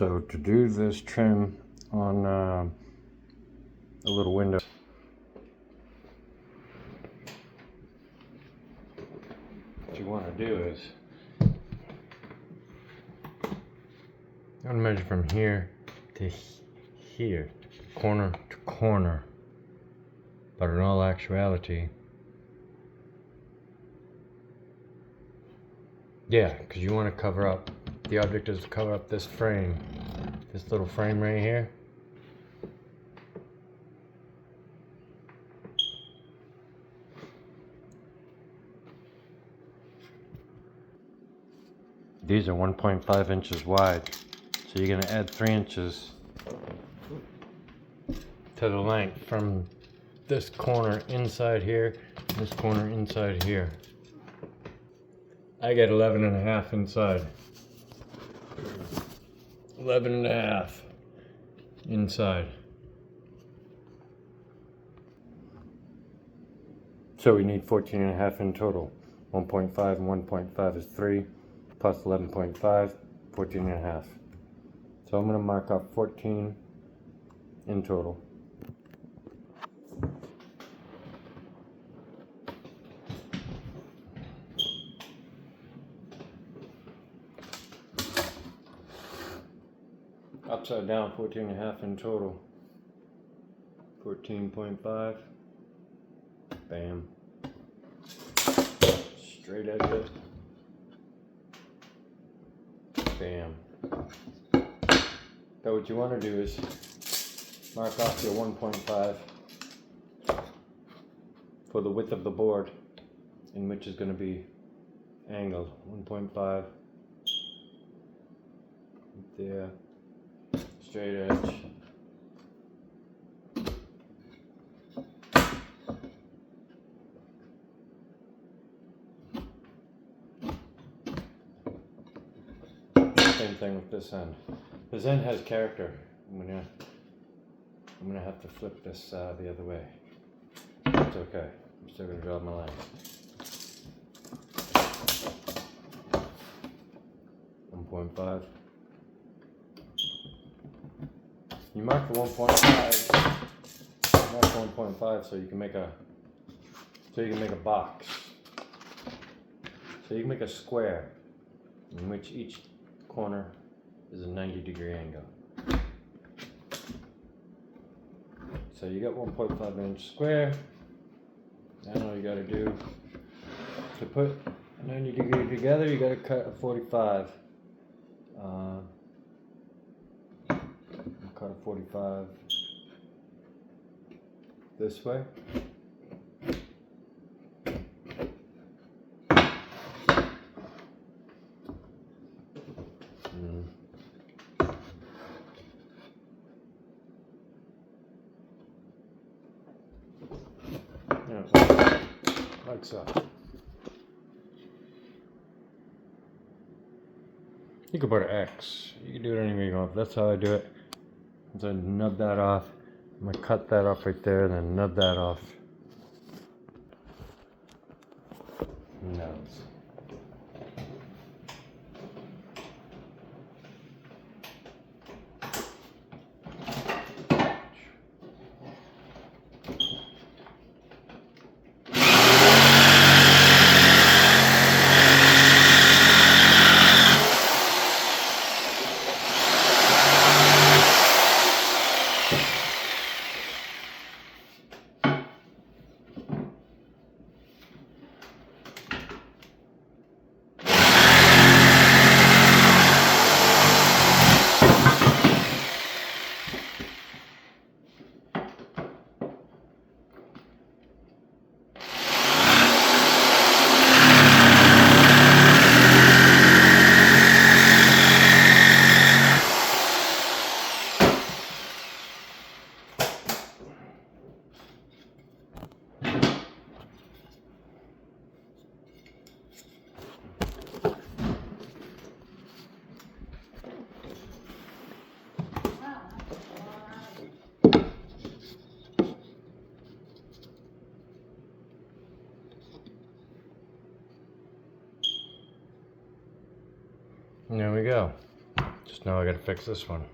So to do this trim on a little window, what you want to do is I'm going to measure from here to here, corner to corner. But in all actuality, yeah, because you want to cover up, the object is to cover up this frame, this little frame right here. These are 1.5 inches wide, so you're going to add 3 inches to the length from this corner inside here, this corner inside here. I get 11.5 inside. 11.5 inside. So we need 14.5 in total. 1.5 and 1.5 is 3, plus 11.5, 14.5. So I'm going to mark up 14 in total. Upside down, 14.5 in total. 14.5. Bam. Straight edge it. Bam. So what you want to do is mark off your 1.5 for the width of the board, in which is going to be angled. 1.5 there. Straight edge. Same thing with this end. This end has character. I'm gonna have to flip this the other way. It's okay. I'm still gonna draw my line. 1.5. You mark the 1.5. Mark 1.5 so you can make a box. So you can make a square in which each corner is a 90-degree angle. So you got 1.5 inch square. Now all you gotta do to put a 90 degree together, you gotta cut a 45. Cut a 45 this way. Yeah, like so. You could put an X. You can do it any way you want. That's how I do it. So I nub that off. I'm gonna cut that off right there, and then nub that off. Nubs. now I gotta fix this one.